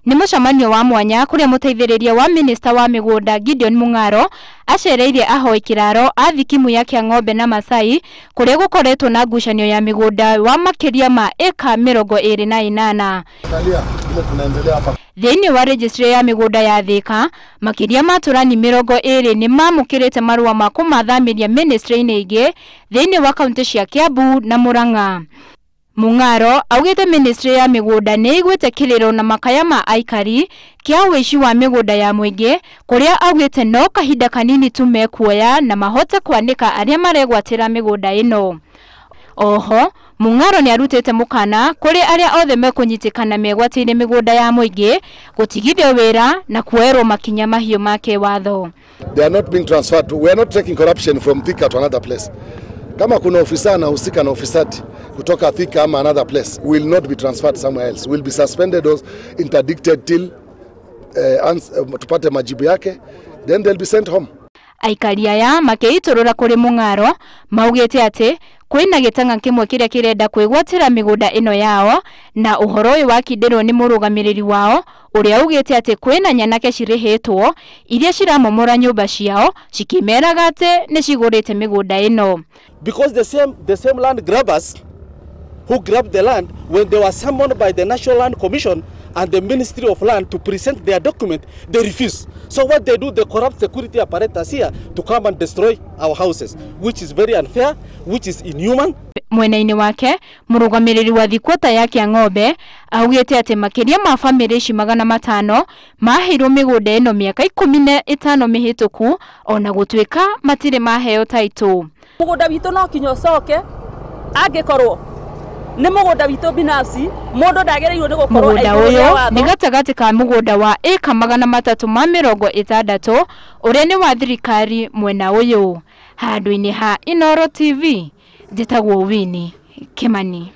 Ni mucamanio wa mwanya kuria muteithiriria wa minister wa migunda Gideon Mung'aro acereirie ahoi kiraro athikimu ya Kiang'ombe na Masai kuria gukoretwo na ngucanio ya migunda wa makiria ma eka 28. Thiini wa registry ya migunda ya Thika makiria maturani 20 ni mamukirite marua ma kumathamiria ministry-ini ingi thiini wa kaunti cia Kiambu na Murang'a. Mung'aro augite ministry ya migunda ni igwite kiriro na makaya ma aikari kia wici wa migunda ya muingi kuria augite no kahinda kanini tu mekuoya na mahote kwanika aria maregwatira migunda ino. Oho Mung'aro ni arutite mukana kuri aria othe mekunyitikana megwatire migunda ya muingi gutigithio wira na kuerwo makinya mahio make watho. They are not being transferred to, we are not taking corruption from Thika to another place. Kama kuna ofisa na husika na ofisati kutoka Thika ama another place, will not be transferred somewhere else. Will be suspended or interdicted till tupate majibu yake, then they'll be sent home. Aikari aya makeiturura kuri Mung'aro maugite ati kwina gitanga kimwe kiria kirenda kwigwatira migunda ino yao na uhoro uyu wakindirwo ni murugamiriri wao uria ugite ati kwina nyanake cirihitwo iria ciramomora nyumba ciao cikimeraga ati ni cigurite migunda ino. Because the same land grabbers who grabbed the land, when they were summoned by the National Land Commission and the Ministry of Land to present their document, they refuse. So what they do, they corrupt security apparatus here to come and destroy our houses, which is very unfair, which is inhuman. Mwena-ini wake murugamiriri wa thikwata ya Kiang'ombe augite ati makiria ma family ici 500 mahirwo migunda ino miaka 15 mihituku ona gutwika matire maheo title. Mugunda witu no kinyo coke angikorwo ni mugunda witu binafsi mundu ndagereirwo ni gukorwo aiguru watho ni gatagati ka mugunda wa eka 360 uria ni wa thirikari mwena uyu. Handu-ini ha Inooro TV njitagwo Winnie Kimani.